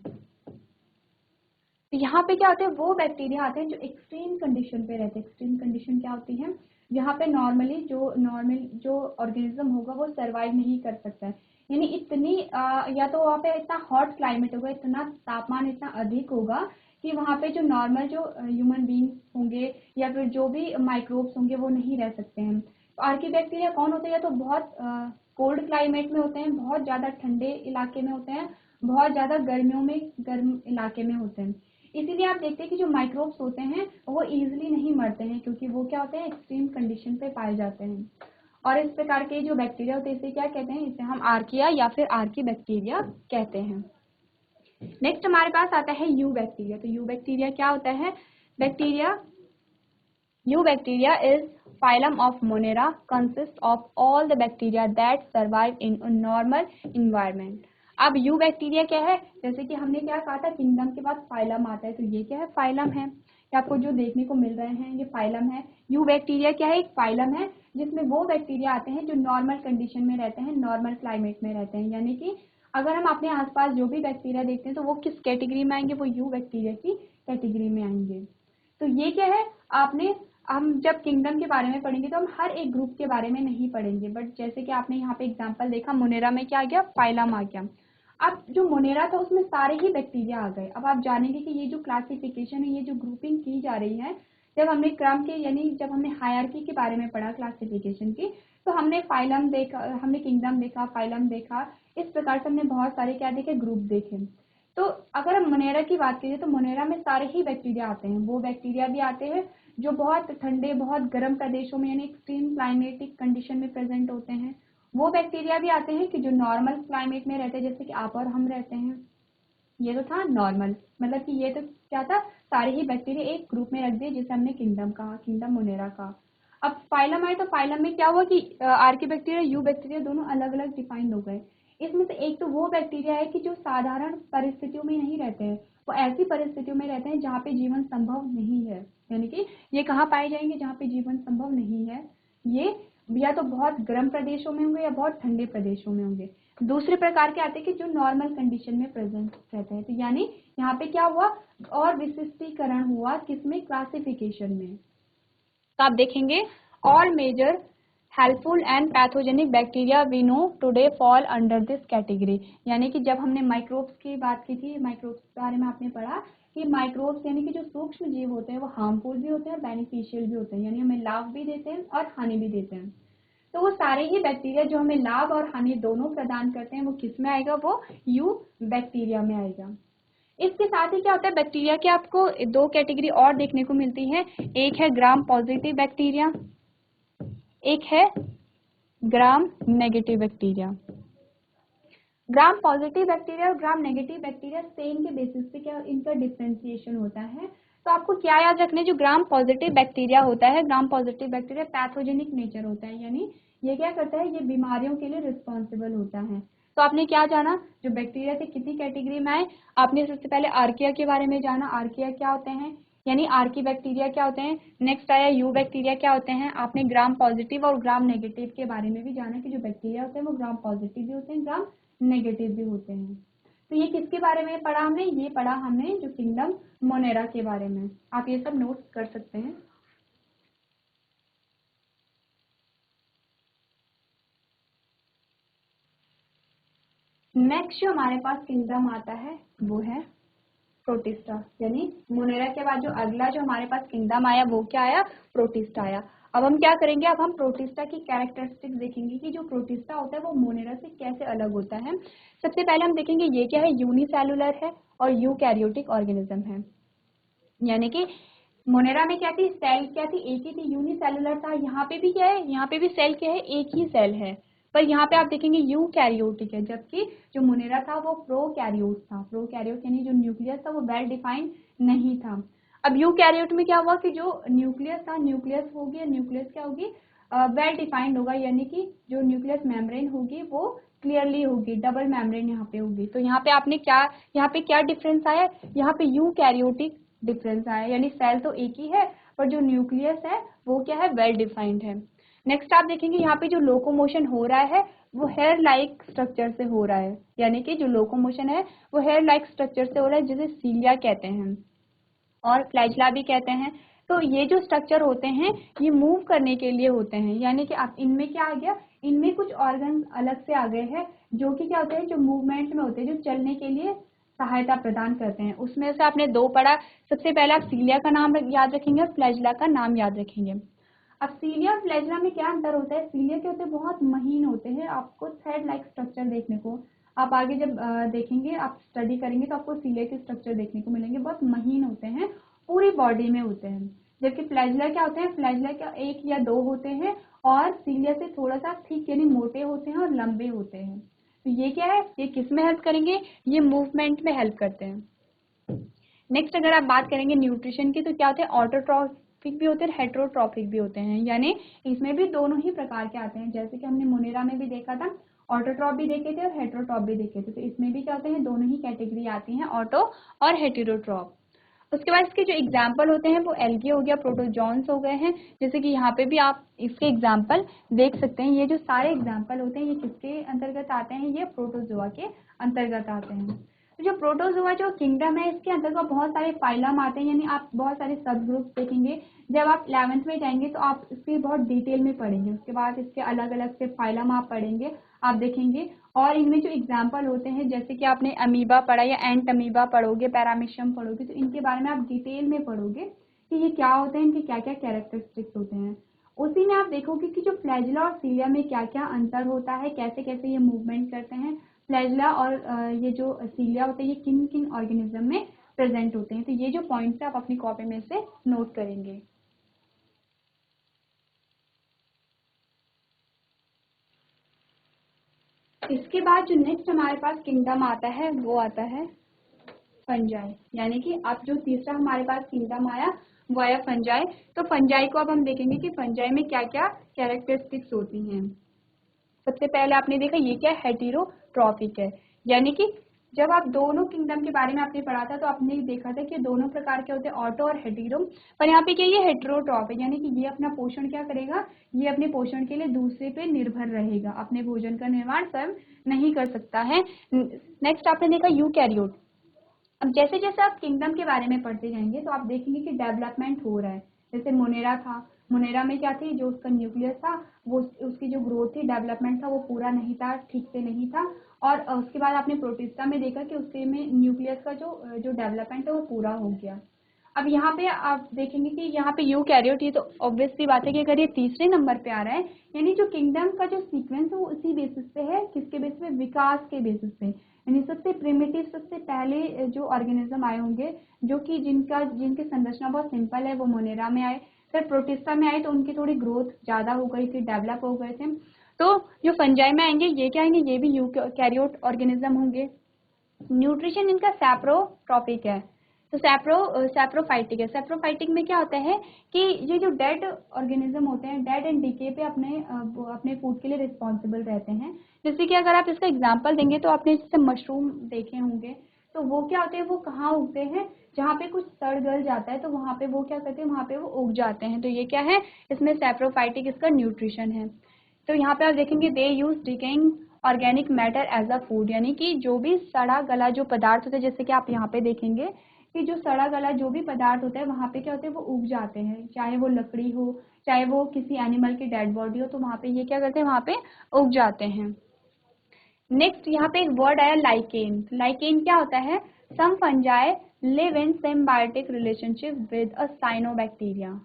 तो यहाँ पे क्या होते हैं, वो बैक्टीरिया आते हैं जो एक्सट्रीम कंडीशन पे रहते हैं। एक्सट्रीम कंडीशन क्या होती है, यहाँ पे नॉर्मल जो ऑर्गेनिज्म होगा वो सरवाइव नहीं कर सकता है। यानी इतनी या तो वहाँ पे इतना हॉट क्लाइमेट होगा, इतना तापमान इतना अधिक होगा कि वहाँ पे जो नॉर्मल जो ह्यूमन बींग्स होंगे या फिर जो भी माइक्रोब्स होंगे वो नहीं रह सकते हैं। तो आर्की बैक्टीरिया कौन होते हैं, या तो बहुत कोल्ड क्लाइमेट में होते हैं, बहुत ज़्यादा ठंडे इलाके में होते हैं, बहुत ज़्यादा गर्मियों में गर्म इलाके में होते हैं। इसीलिए आप देखते हैं कि जो माइक्रोब्स होते हैं वो इजीली नहीं मरते हैं, क्योंकि वो क्या होते हैं, एक्सट्रीम कंडीशन पे पाए जाते हैं। और इस प्रकार के जो बैक्टीरिया होते हैं इसे क्या कहते हैं, इसे हम आर्किया या फिर आर्की बैक्टीरिया कहते हैं। नेक्स्ट हमारे पास आता है यू बैक्टीरिया। तो यू बैक्टीरिया क्या होता है, you bacteria is phylum of Monera consists of all the bacteria that survive in a normal environment। अब यू बैक्टीरिया क्या है, जैसे कि हमने क्या कहा था, किंगडम के बाद फाइलम आता है। तो ये क्या है, फाइलम है। ये आपको जो देखने को मिल रहे हैं ये फाइलम है। यू बैक्टीरिया क्या है, एक फाइलम है जिसमें वो बैक्टीरिया आते हैं जो नॉर्मल कंडीशन में रहते हैं, नॉर्मल क्लाइमेट में रहते हैं। यानी कि अगर हम अपने आसपास जो भी बैक्टीरिया देखते हैं तो वो किस कैटेगरी में आएंगे, वो यू बैक्टीरिया की कैटेगरी में आएंगे। तो ये क्या है, आपने हम जब किंगडम के बारे में पढ़ेंगे तो हम हर एक ग्रुप के बारे में नहीं पढ़ेंगे, बट जैसे कि आपने यहाँ पे एग्जांपल देखा, मोनेरा में क्या आ गया, फाइलम आ गया। अब जो मोनेरा था उसमें सारे ही बैक्टीरिया आ गए। अब आप जानेंगे कि ये जो क्लासिफिकेशन है, ये जो ग्रुपिंग की जा रही है, जब हमने क्रम के यानी जब हमने हायरार्की के बारे में पढ़ा, क्लासिफिकेशन की, तो हमने फाइलम देखा, हमने किंगडम देखा, फाइलम देखा, इस प्रकार से हमने बहुत सारे क्या देखे, ग्रुप देखे। तो अगर हम मोनेरा की बात करें तो मोनेरा में सारे ही बैक्टीरिया आते हैं। वो बैक्टीरिया भी आते हैं जो बहुत ठंडे, बहुत गर्म प्रदेशों में यानी एक्सट्रीम क्लाइमेटिक कंडीशन में प्रेजेंट होते हैं। वो बैक्टीरिया भी आते हैं कि जो नॉर्मल क्लाइमेट में रहते हैं, जैसे कि आप और हम रहते हैं। ये तो था नॉर्मल, मतलब कि ये तो क्या था, सारे ही बैक्टीरिया एक ग्रुप में रख दिए जिसे हमने किंगडम कहा, किंगडम मोनेरा का। अब फाइलम आए तो फाइलम में क्या हुआ कि आर्की बैक्टीरिया, यू बैक्टीरिया दोनों अलग अलग डिफाइंड हो गए। इसमें से एक तो वो बैक्टीरिया है कि जो साधारण परिस्थितियों में नहीं रहते हैं, वो ऐसी परिस्थितियों में रहते हैं जहाँ पे जीवन संभव नहीं है। यानी कि ये कहाँ पाए जाएंगे, जहाँ पे जीवन संभव नहीं है। ये या तो बहुत गर्म प्रदेशों में होंगे या बहुत ठंडे प्रदेशों में होंगे। दूसरे प्रकार के आते हैं कि जो नॉर्मल कंडीशन में प्रेजेंट रहते हैं। तो यानी यहाँ पे क्या हुआ, और विशिष्टीकरण हुआ किसमें, क्लासिफिकेशन में। तो आप देखेंगे all major helpful and pathogenic bacteria we know today fall under this category. यानी कि जब हमने माइक्रोब्स की बात की थी, माइक्रोब्स के बारे में आपने पढ़ा कि माइक्रोब्स यानी कि जो सूक्ष्म जीव होते हैं वो हार्मफुल भी होते हैं, बेनिफिशियल भी होते हैं, यानी हमें लाभ भी देते हैं और हानि भी देते हैं। तो वो सारे ही बैक्टीरिया जो हमें लाभ और हानि दोनों प्रदान करते हैं वो किस में आएगा, वो यू बैक्टीरिया में आएगा। इसके साथ ही क्या होता है, बैक्टीरिया के आपको 2 कैटेगरी और देखने को मिलती है। एक है ग्राम पॉजिटिव बैक्टीरिया, एक है gram negative bacteria. Gram positive bacteria और ग्राम नेगेटिव बैक्टीरिया सेम के बेसिस पे क्या इनका डिफ्रेंसिएशन होता है। तो आपको क्या याद रखना है, जो ग्राम पॉजिटिव बैक्टीरिया होता है, gram positive bacteria pathogenic nature होता है, यानी ये क्या करता है, ये बीमारियों के लिए रिस्पॉन्सिबल होता है। तो आपने क्या जाना, जो बैक्टीरिया थे कितनी कैटेगरी में आए, आपने सबसे पहले आर्किया के बारे में जाना। आर्किया क्या होते हैं, यानी आर्की बैक्टीरिया क्या होते हैं। नेक्स्ट आया यू बैक्टीरिया क्या होते हैं। आपने ग्राम पॉजिटिव और ग्राम नेगेटिव के बारे में भी जाना कि जो बैक्टीरिया होते हैं वो ग्राम पॉजिटिव भी होते हैं, ग्राम नेगेटिव भी होते हैं। तो ये किसके बारे में पढ़ा हमने, ये पढ़ा हमने जो किंगडम मोनेरा के बारे में। आप ये सब नोट कर सकते हैं। नेक्स्ट जो हमारे पास किंगडम आता है वो है प्रोटिस्टा, यानी मोनेरा के बाद जो अगला जो हमारे पास किंगडम आया वो क्या आया, प्रोटिस्टा आया। अब हम क्या करेंगे, अब हम प्रोटिस्टा की कैरेक्टरिस्टिक्स देखेंगे कि जो प्रोटिस्टा होता है वो मोनेरा से कैसे अलग होता है। सबसे पहले हम देखेंगे ये क्या है, यूनिसेलुलर है और यूकैरियोटिक ऑर्गेनिज्म है। यानी कि मोनेरा में क्या थी, सेल क्या थी, एक ही थी, यूनिसेलुलर था। यहाँ पे भी क्या है, यहाँ पे भी सेल क्या है, एक ही सेल है। पर यहाँ पे आप देखेंगे यूकैरियोटिक है, जबकि जो मोनेरा था वो प्रोकैरियोट था। प्रोकैरियोट यानी जो न्यूक्लियस था वो वेल डिफाइंड नहीं था। अब यूकैरियोट में क्या हुआ कि जो न्यूक्लियस था, न्यूक्लियस होगी, न्यूक्लियस क्या होगी, वेल डिफाइंड होगा, यानी कि जो न्यूक्लियस मेम्ब्रेन होगी वो क्लियरली होगी, डबल मेम्ब्रेन यहाँ पे होगी। तो यहाँ पे आपने क्या, यहाँ पे क्या डिफरेंस आया, यहाँ पे यूकैरियोटिक डिफरेंस आया, यानी सेल तो एक ही है पर जो न्यूक्लियस है वो क्या है, वेल डिफाइंड है। नेक्स्ट आप देखेंगे यहाँ पे जो लोकोमोशन हो रहा है वो हेयर लाइक स्ट्रक्चर से हो रहा है, यानी कि जो लोकोमोशन है वो हेयर लाइक स्ट्रक्चर से हो रहा है, जिसे सीलिया कहते हैं और फ्लैजला भी कहते हैं। तो ये जो स्ट्रक्चर होते हैं ये मूव करने के लिए होते हैं, यानी कि आप इनमें क्या आ गया, इनमें कुछ ऑर्गन अलग से आ गए हैं जो कि क्या होते हैं, जो मूवमेंट में होते हैं, जो चलने के लिए सहायता प्रदान करते हैं। उसमें से आपने दो पढ़ा, सबसे पहले आप सीलिया का नाम याद रखेंगे और फ्लैजला का नाम याद रखेंगे। अब सीलिया और फ्लैजला में क्या अंतर होता है, सीलिया के होते हैं बहुत महीन होते हैं, आपको थ्रेड लाइक स्ट्रक्चर देखने को, आप आगे जब देखेंगे, आप स्टडी करेंगे तो आपको सीलिया के स्ट्रक्चर देखने को मिलेंगे, बहुत महीन होते हैं, पूरी बॉडी में होते हैं। जबकि फ्लैजला क्या होते हैं, फ्लैजला क्या एक या दो होते हैं और सीलिया से थोड़ा सा थिक यानी मोटे होते हैं और लंबे होते हैं। तो ये क्या है, ये किस में हेल्प करेंगे, ये मूवमेंट में हेल्प करते हैं। नेक्स्ट अगर आप बात करेंगे न्यूट्रिशन की, तो क्या होते हैं, ऑटोट्रॉफिक भी होते हैं, हेट्रोट्रॉफिक भी होते हैं, यानी इसमें भी दोनों ही प्रकार के आते हैं। जैसे कि हमने मोनेरा में भी देखा था, ऑटोट्रॉप भी देखे थे और हेट्रोट्रॉप भी देखे थे। तो इसमें भी क्या होते हैं, दोनों ही कैटेगरी आती हैं, ऑटो और हेटेरोट्रॉप। उसके बाद इसके जो एग्जाम्पल होते हैं वो एल्गी हो गया, प्रोटोजॉन्स हो गए हैं। जैसे कि यहाँ पे भी आप इसके एग्जाम्पल देख सकते हैं। ये जो सारे एग्जाम्पल होते हैं ये किसके अंतर्गत आते हैं, ये प्रोटोजोआ के अंतर्गत आते हैं। तो जो प्रोटोजोआ जो किंगडम है इसके अंतर्गत बहुत सारे फाइलम आते हैं, यानी आप बहुत सारे सब ग्रुप देखेंगे। जब आप 11th में जाएंगे तो आप इसके बहुत डिटेल में पढ़ेंगे, उसके बाद इसके अलग अलग से फाइलम आप पढ़ेंगे, आप देखेंगे। और इनमें जो एग्जाम्पल होते हैं, जैसे कि आपने अमीबा पढ़ा या एंट अमीबा पढ़ोगे, पैरामीशियम पढ़ोगे, तो इनके बारे में आप डिटेल में पढ़ोगे कि ये क्या होते हैं, इनके क्या क्या कैरेक्टरिस्टिक्स होते हैं। उसी में आप देखोगे कि जो फ्लैजला और सीलिया में क्या क्या अंतर होता है, कैसे कैसे ये मूवमेंट करते हैं। फ्लैजला और ये जो सीलिया होते हैं ये किन किन ऑर्गेनिज्म में प्रेजेंट होते हैं। तो ये जो पॉइंट्स है आप अपनी कॉपी में से नोट करेंगे। इसके बाद जो नेक्स्ट हमारे पास किंगडम आता है वो आता है फंजाई, यानी कि अब जो तीसरा हमारे पास किंगडम आया वो आया फंजाई। तो फंजाई को अब हम देखेंगे कि फंजाई में क्या क्या कैरेक्टरिस्टिक्स होती हैं। सबसे पहले आपने देखा ये क्या हेटेरोट्रॉफिक है, यानी कि जब आप दोनों किंगडम के बारे में आपने पढ़ा था तो आपने देखा था कि दोनों प्रकार के होते हैं, ऑटो और हेटेरो। पर यहाँ पे क्या, ये हेटेरोट्रॉफिक, यानी कि ये अपना पोषण क्या करेगा, ये अपने पोषण के लिए दूसरे पे निर्भर रहेगा, अपने भोजन का निर्माण स्वयं नहीं कर सकता है। नेक्स्ट आपने देखा यूकैरियोट। अब जैसे जैसे आप किंगडम के बारे में पढ़ते जाएंगे तो आप देखेंगे कि डेवलपमेंट हो रहा है। जैसे मोनेरा था, मोनेरा में क्या थी, जो उसका न्यूक्लियस था वो उसकी जो ग्रोथ थी, डेवलपमेंट था, वो पूरा नहीं था, ठीक से नहीं था। और उसके बाद आपने प्रोटिस्टा में देखा कि उसके में न्यूक्लियस का जो डेवलपमेंट है वो पूरा हो गया। अब यहाँ पे आप देखेंगे कि यहाँ पे यूकैरियोट, ये तो ऑब्वियस सी बात है कि अगर ये तीसरे नंबर पे आ रहा है, यानी जो किंगडम का जो सीक्वेंस है वो उसी बेसिस पे है, किसके बेसिस पे, विकास के बेसिस पे। यानी सबसे प्रिमिटिव, सबसे पहले जो ऑर्गेनिज्म आए होंगे, जो कि जिनकी संरचना बहुत सिंपल है, वो मोनेरा में आए। फिर प्रोटिस्टा में आए तो उनकी थोड़ी ग्रोथ ज्यादा हो गई थी, डेवलप हो गए थे। तो जो फंजाई में आएंगे ये क्या आएंगे, ये भी यूकैरियोट ऑर्गेनिज्म होंगे। न्यूट्रिशन इनका सैप्रोट्रॉपिक है, तो सैप्रोफाइटिक है। सैप्रोफाइटिक में क्या होता है कि ये जो डेड ऑर्गेनिज्म होते हैं, डेड एंड डीके पे अपने फूड के लिए रिस्पॉन्सिबल रहते हैं। जैसे कि अगर आप इसका एग्जांपल देंगे तो आपने जैसे मशरूम देखे होंगे, तो वो क्या होते हैं, वो कहाँ उगते हैं, जहाँ पे कुछ सड़ गल जाता है तो वहाँ पे वो क्या करते हैं, वहाँ पे वो उग जाते हैं। तो ये क्या है, इसमें सैप्रोफाइटिक इसका न्यूट्रिशन है। तो यहाँ पे आप देखेंगे they use decaying organic matter as a food, यानी कि जो भी सड़ा गला जो पदार्थ होते हैं, जैसे कि आप यहाँ पे देखेंगे कि जो सड़ा गला जो भी पदार्थ होता है वहाँ पे क्या होते हैं, वो उग जाते हैं, चाहे वो लकड़ी हो, चाहे वो किसी एनिमल की डेड बॉडी हो, तो वहाँ पे ये क्या करते हैं, वहाँ पे उग जाते हैं। नेक्स्ट यहाँ पे एक वर्ड आया लाइकेन। लाइकेन क्या होता है, some fungi live in symbiotic relationship with a cyanobacteria,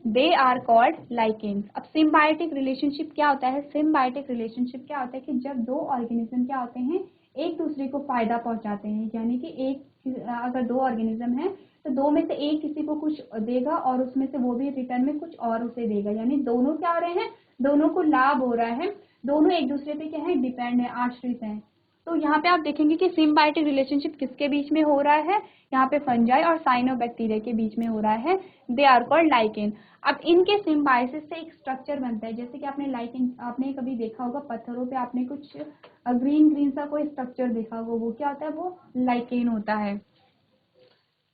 they are called lichens. अब सिम्बायोटिक रिलेशनशिप क्या होता है, सिम्बायोटिक रिलेशनशिप क्या होता है कि जब दो ऑर्गेनिज्म क्या होते हैं, एक दूसरे को फायदा पहुंचाते हैं, यानी कि एक अगर दो ऑर्गेनिज्म है तो दो में से एक किसी को कुछ देगा और उसमें से वो भी रिटर्न में कुछ और उसे देगा, यानी दोनों क्या हो रहे हैं, दोनों को लाभ हो रहा है, दोनों एक दूसरे पे क्या है, डिपेंड है, आश्रित हैं। तो यहाँ पे आप देखेंगे कि सिम्बायोटिक रिलेशनशिप किसके बीच में हो रहा है, यहाँ पे फंजाई और साइनोबैक्टीरिया के बीच में हो रहा है, दे आर कॉल्ड लाइकेन। अब इनके सिम्बायोसिस से एक स्ट्रक्चर बनता है, जैसे कि आपने लाइकेन आपने कभी देखा होगा पत्थरों पे आपने कुछ ग्रीन ग्रीन सा कोई स्ट्रक्चर देखा होगा, वो क्या होता है, वो लाइकेन होता है।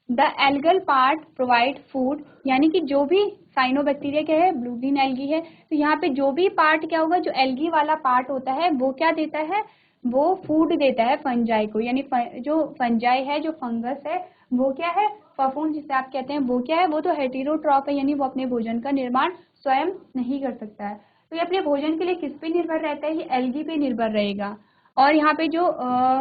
The algal part provide food, यानी कि जो भी साइनोबैक्टीरिया क्या है, ब्लू ग्रीन एल्गी है, तो यहाँ पे जो भी पार्ट क्या होगा, जो एल्गी वाला पार्ट होता है वो क्या देता है, वो फूड देता है फंजाई को, यानी जो फंजाई है, जो फंगस है, वो क्या है, फफूंद जिसे आप कहते हैं, वो क्या है, वो तो हेटेरोट्रॉफ है, यानी वो अपने भोजन का निर्माण स्वयं नहीं कर सकता है। तो ये अपने भोजन के लिए किस पे निर्भर रहता है, ये एल्गी पे निर्भर रहेगा। और यहाँ पे जो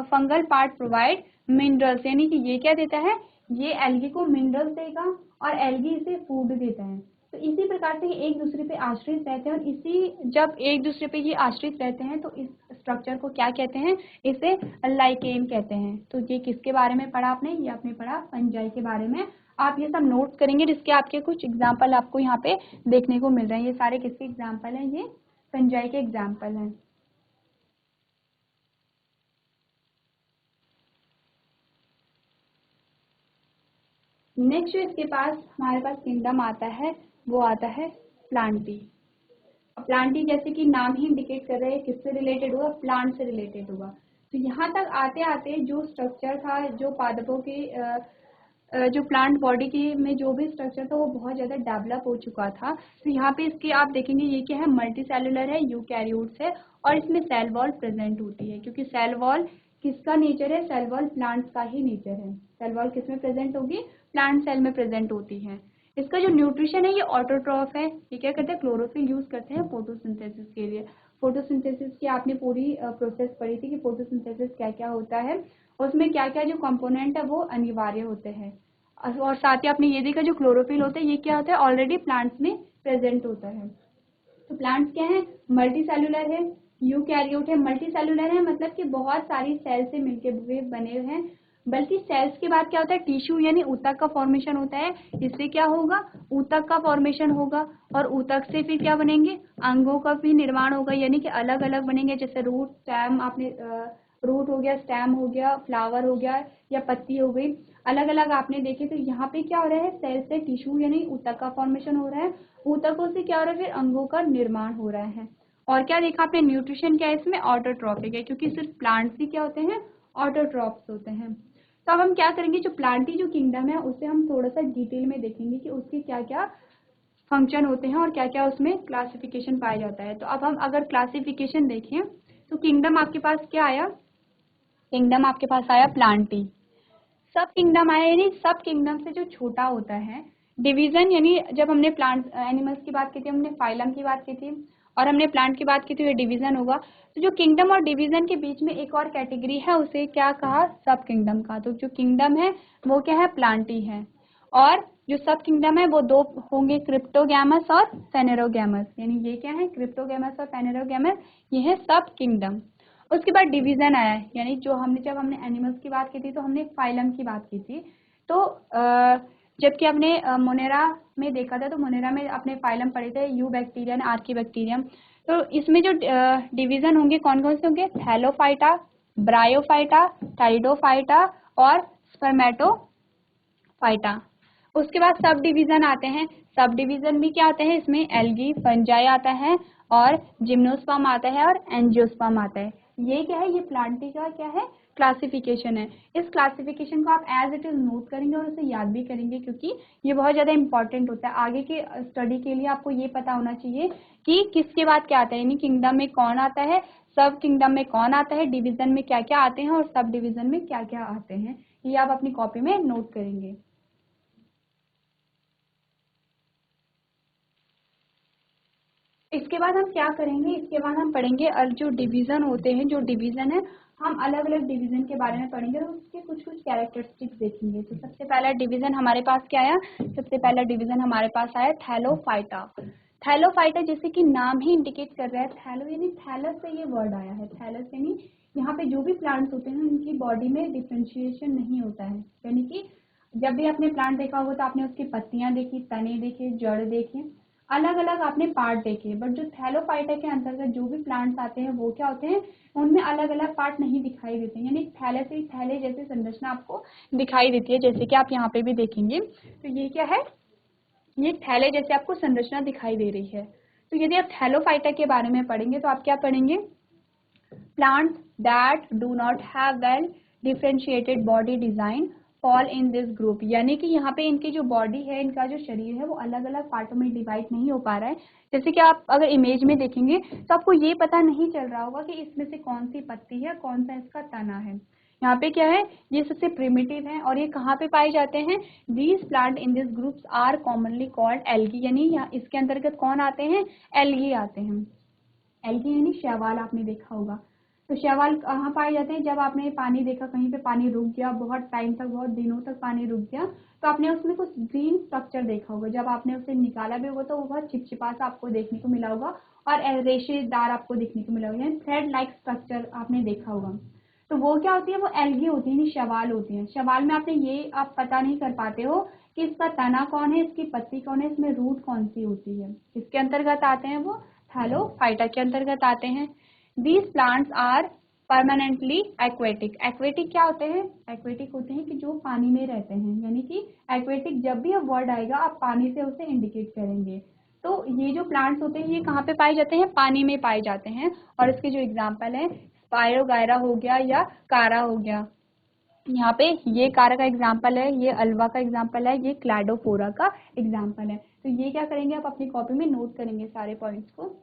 फंगल पार्ट प्रोवाइड मिनरल्स, यानी कि ये क्या देता है, ये एल्गी को मिनरल्स देगा और एल्गी इसे फूड देता है। तो इसी प्रकार से ये एक दूसरे पे आश्रित रहते हैं, और इसी जब एक दूसरे पे ये आश्रित रहते हैं तो इस स्ट्रक्चर को क्या कहते हैं, इसे लाइकेन कहते हैं। तो ये किसके बारे में पढ़ा आपने, ये आपने पढ़ा फंजाई के बारे में। आप ये सब नोट्स करेंगे, जिसके आपके कुछ एग्जाम्पल आपको यहाँ पे देखने को मिल रहे हैं। ये सारे किसके एग्जाम्पल हैं, ये फंजाई के एग्जाम्पल हैं। नेक्स्ट जो इसके पास हमारे पास किंगडम आता है, वो आता है प्लांटी। प्लांटी जैसे कि नाम ही इंडिकेट कर रहे हैं, किससे रिलेटेड हुआ, प्लांट से रिलेटेड हुआ। तो यहाँ तक आते आते जो स्ट्रक्चर था, जो पादपों के जो प्लांट बॉडी की में जो भी स्ट्रक्चर था वो बहुत ज़्यादा डेवलप हो चुका था। तो यहाँ पे इसके आप देखेंगे ये क्या है, मल्टी सेलुलर है, यूकैरियोट्स है, और इसमें सेल वॉल प्रेजेंट होती है, क्योंकि सेल वॉल किसका नेचर है, सेल वॉल प्लांट्स का ही नेचर है। सेल वॉल किस में प्रेजेंट होगी, प्लांट सेल में प्रेजेंट होती है। इसका जो न्यूट्रिशन है ये ऑटोट्रॉफ है, ये क्या करते हैं, क्लोरोफिल यूज करते हैं फोटोसिंथेसिस के लिए। फोटोसिंथेसिस की आपने पूरी प्रोसेस पढ़ी थी कि फोटोसिंथेसिस क्या क्या होता है, उसमें क्या क्या जो कंपोनेंट है वो अनिवार्य होते हैं। और साथ ही आपने ये देखा जो क्लोरोफिल होता है ये क्या होता है, ऑलरेडी प्लांट्स में प्रेजेंट होता है। तो प्लांट्स क्या है, मल्टी सेलुलर है, यूकैरियोट है। मल्टी सेलुलर है मतलब कि बहुत सारी सेल से मिलके हुए बने हुए हैं, बल्कि सेल्स के बाद क्या होता है, टिश्यू यानी ऊतक का फॉर्मेशन होता है। इससे क्या होगा, ऊतक का फॉर्मेशन होगा, और ऊतक से फिर क्या बनेंगे, अंगों का भी निर्माण होगा, यानी कि अलग अलग बनेंगे, जैसे रूट स्टेम, आपने रूट हो गया, स्टेम हो गया, फ्लावर हो गया, या पत्ती हो गई, अलग अलग आपने देखे। तो यहाँ पे क्या हो रहा है, सेल से टिश्यू यानी ऊतक का फॉर्मेशन हो रहा है, ऊतकों से क्या हो रहा है, फिर अंगों का निर्माण हो रहा है। और क्या देखा आपने, न्यूट्रिशन क्या है इसमें, ऑटोट्रॉफिक है, क्योंकि सिर्फ प्लांट्स ही क्या होते हैं, ऑटोट्रॉफ्स होते हैं। तो अब हम क्या करेंगे, जो प्लांटी जो किंगडम है उसे हम थोड़ा सा डिटेल में देखेंगे कि उसके क्या क्या फंक्शन होते हैं और क्या क्या उसमें क्लासिफिकेशन पाया जाता है। तो अब हम अगर क्लासिफिकेशन देखें तो किंगडम आपके पास क्या आया, किंगडम आपके पास आया प्लांटी। सब किंगडम आया, यानी सब किंगडम से जो छोटा होता है। डिवीजन, यानी जब हमने प्लांट एनिमल्स की बात की थी, हमने फाइलम की बात की थी, और हमने प्लांट की बात की थी, ये डिवीजन होगा। तो जो किंगडम और डिवीजन के बीच में एक और कैटेगरी है, उसे क्या कहा, सब किंगडम का। तो जो किंगडम है वो क्या है, प्लांटी है, और जो सब किंगडम है वो दो होंगे, क्रिप्टोगैमस और फेनेरोगैमस। यानी ये क्या है, क्रिप्टोगैमस और फेनेरोगैमस, ये है सब किंगडम। उसके बाद डिवीजन आया है, यानी जो हमने जब हमने एनिमल्स की बात की थी तो हमने फाइलम की बात की थी। तो जबकि हमने मोनेरा में देखा था, तो मोनेरा में अपने फाइलम पढ़े थे, यू बैक्टीरियम, आर्कीबैक्टीरियम। तो इसमें जो डिवीजन होंगे कौन कौन से होंगे, थैलोफाइटा, ब्रायोफाइटा, टाइडोफाइटा और स्पर्मेटोफाइटा। उसके बाद सब डिवीजन आते हैं। सब डिवीजन भी क्या आते हैं इसमें, एल्गी, फंजाई आता है, और जिम्नोस्पर्म आता है, और एंजियोस्पर्म आता है। ये क्या है, ये प्लांटी का क्या है, क्लासिफिकेशन है। इस क्लासिफिकेशन को आप एज इट इज नोट करेंगे और उसे याद भी करेंगे, क्योंकि ये बहुत ज़्यादा इंपॉर्टेंट होता है आगे के स्टडी के लिए। आपको ये पता होना चाहिए कि किसके बाद क्या आता है, यानी किंगडम में कौन आता है, सब किंगडम में कौन आता है, डिवीजन में क्या क्या आते हैं और सब डिवीजन में क्या क्या आते हैं। ये आप अपनी कॉपी में नोट करेंगे। इसके बाद हम क्या करेंगे, इसके बाद हम पढ़ेंगे जो डिवीज़न होते हैं, जो डिवीज़न है हम अलग अलग डिवीज़न के बारे में पढ़ेंगे और उसके कुछ कुछ कैरेक्टरिस्टिक्स देखेंगे। तो सबसे पहला डिवीज़न हमारे पास क्या आया, सबसे पहला डिवीज़न हमारे पास आया थैलोफाइटा। थैलोफाइटा जैसे कि नाम ही इंडिकेट कर रहा है, थैलो यानी थैलस से ये वर्ड आया है। थैलस यानी यहाँ पे जो भी प्लांट्स होते हैं उनकी बॉडी में डिफ्रेंशिएशन नहीं होता है, यानी कि जब भी आपने प्लांट देखा होगा तो आपने उसकी पत्तियां देखी, तने देखे, जड़ देखे, अलग अलग आपने पार्ट देखे। बट जो थैलोफाइटा के अंतर्गत जो भी प्लांट्स आते हैं वो क्या होते हैं, उनमें अलग अलग पार्ट नहीं दिखाई देते, यानी थैले से थैले जैसी संरचना आपको दिखाई देती है, जैसे कि आप यहाँ पे भी देखेंगे। तो ये क्या है, ये थैले जैसे आपको संरचना दिखाई दे रही है। तो यदि आप थैलोफाइटा के बारे में पढ़ेंगे तो आप क्या पढ़ेंगे, plants that do not have well differentiated body design fall in this group, यानी कि यहाँ पे इनकी जो बॉडी है, इनका जो शरीर है वो अलग अलग पार्टों में डिवाइड नहीं हो पा रहा है। जैसे कि आप अगर इमेज में देखेंगे तो आपको ये पता नहीं चल रहा होगा कि इसमें से कौन सी पत्ती है, कौन सा इसका तना है। यहाँ पे क्या है, ये सबसे प्रिमिटिव है और ये कहाँ पे पाए जाते हैं, these plant in this groups are commonly called algae, यानी इसके अंतर्गत कौन आते हैं, एल्गी आते हैं। एल्गी यानी शैवाल, आपने देखा होगा। तो शैवाल कहाँ पाए जाते हैं, जब आपने पानी देखा, कहीं पे पानी रुक गया, बहुत टाइम तक, बहुत दिनों तक पानी रुक गया, तो आपने उसमें कुछ ग्रीन स्ट्रक्चर देखा होगा। जब आपने उसे निकाला भी होगा तो वो बहुत चिपचिपा सा आपको देखने को मिला होगा और रेशेदार आपको देखने को मिला होगा, यानी थ्रेड लाइक स्ट्रक्चर आपने देखा होगा। तो वो क्या होती है, वो एल्गी होती है, यानी शैवाल होती है। शैवाल में आपने ये आप पता नहीं कर पाते हो कि इसका तना कौन है, इसकी पत्ती कौन है, इसमें रूट कौन सी होती है। किसके अंतर्गत आते हैं, वो थैलोफाइटा के अंतर्गत आते हैं। These plants are permanently aquatic. Aquatic क्या होते हैं, एक्वेटिक होते हैं कि जो पानी में रहते हैं, यानी कि एक्वेटिक जब भी अब वर्ड आएगा आप पानी से उसे इंडिकेट करेंगे। तो ये जो प्लांट्स होते हैं ये कहाँ पे पाए जाते हैं, पानी में पाए जाते हैं। और इसके जो एग्जाम्पल है, स्पायरोगायरा हो गया या कारा हो गया। यहाँ पे ये कारा का एग्जाम्पल है, ये अल्वा का एग्जाम्पल है, ये क्लैडोफोरा का एग्जाम्पल है। तो ये क्या करेंगे, आप अपनी कॉपी में नोट करेंगे सारे पॉइंट्स को।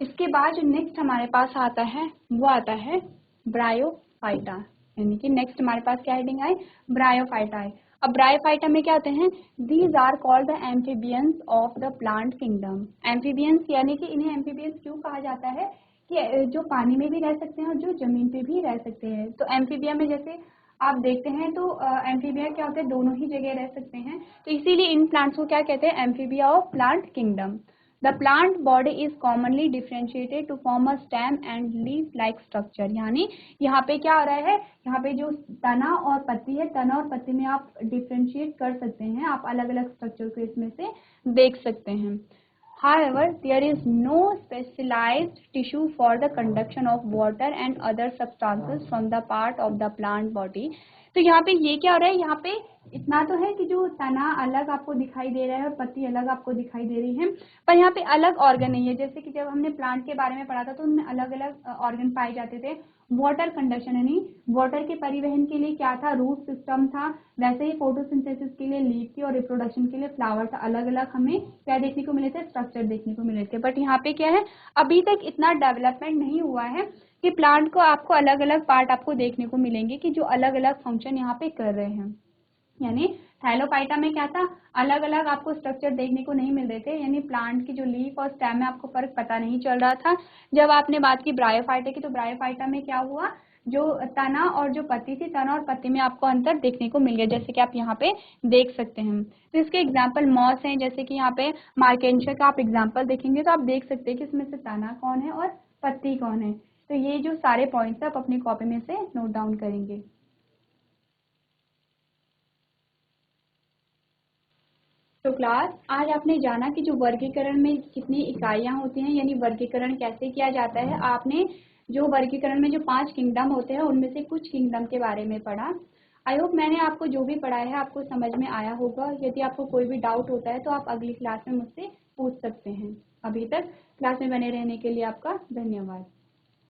इसके बाद जो नेक्स्ट हमारे पास आता है वो आता है ब्रायोफाइटा, यानी कि नेक्स्ट हमारे पास क्या हेडिंग आई, ब्रायोफाइटा है। अब ब्रायोफाइटा में क्या होते हैं, these are called the amphibians of the plant kingdom. Amphibians यानी कि इन्हें एम्फीबियंस क्यों कहा जाता है, कि जो पानी में भी रह सकते हैं और जो जमीन पे भी रह सकते हैं। तो एम्फीबिया में जैसे आप देखते हैं तो एम्फीबिया क्या होते हैं, दोनों ही जगह रह सकते हैं, तो इसीलिए इन प्लांट्स को क्या कहते हैं, amphibia of plant kingdom. The plant body is commonly differentiated to form a stem and leaf-like structure। यानी यहाँ पे क्या हो रहा है, यहाँ पे जो तना और पत्ती है, तना और पत्ती में आप डिफ्रेंशिएट कर सकते हैं, आप अलग अलग स्ट्रक्चर को इसमें से देख सकते हैं। However, there is no specialized tissue for the conduction of water and other substances from the part of the plant body। तो यहाँ पे ये क्या हो रहा है, यहाँ पे इतना तो है कि जो तना अलग आपको दिखाई दे रहा है और पत्ती अलग आपको दिखाई दे रही है, पर यहाँ पे अलग ऑर्गन नहीं है। जैसे कि जब हमने प्लांट के बारे में पढ़ा था तो उनमें अलग अलग ऑर्गन पाए जाते थे। वाटर कंडक्शन यानी वाटर के परिवहन के लिए क्या था, रूट सिस्टम था। वैसे ही फोटोसिंथेसिस के लिए लीफ थी और रिप्रोडक्शन के लिए फ्लावर था। अलग अलग हमें क्या देखने को मिले थे, स्ट्रक्चर देखने को मिले थे। बट यहाँ पे क्या है, अभी तक इतना डेवलपमेंट नहीं हुआ है कि प्लांट को आपको अलग अलग पार्ट आपको देखने को मिलेंगे कि जो अलग अलग फंक्शन यहाँ पे कर रहे हैं। यानी थैलोफाइटा में क्या था, अलग अलग आपको स्ट्रक्चर देखने को नहीं मिल रहे थे, यानी प्लांट की जो लीफ और स्टेम में आपको फर्क पता नहीं चल रहा था। जब आपने बात की ब्रायोफाइटा की, तो ब्रायोफाइटा में क्या हुआ, जो तना और जो पत्ती थी, तना और पत्ती में आपको अंतर देखने को मिल गया, जैसे कि आप यहाँ पे देख सकते हैं। तो इसके एग्जाम्पल मॉस हैं, जैसे कि यहाँ पे मार्केंशिया का आप एग्जाम्पल देखेंगे तो आप देख सकते हैं कि इसमें से तना कौन है और पत्ती कौन है। तो ये जो सारे पॉइंट्स आप अपनी कॉपी में से नोट डाउन करेंगे। तो क्लास आज आपने जाना कि जो वर्गीकरण में कितनी इकाइयां होती हैं, यानी वर्गीकरण कैसे किया जाता है। आपने जो वर्गीकरण में जो 5 किंगडम होते हैं उनमें से कुछ किंगडम के बारे में पढ़ा। आई होप मैंने आपको जो भी पढ़ाया है आपको समझ में आया होगा। यदि आपको कोई भी डाउट होता है तो आप अगली क्लास में मुझसे पूछ सकते हैं। अभी तक क्लास में बने रहने के लिए आपका धन्यवाद।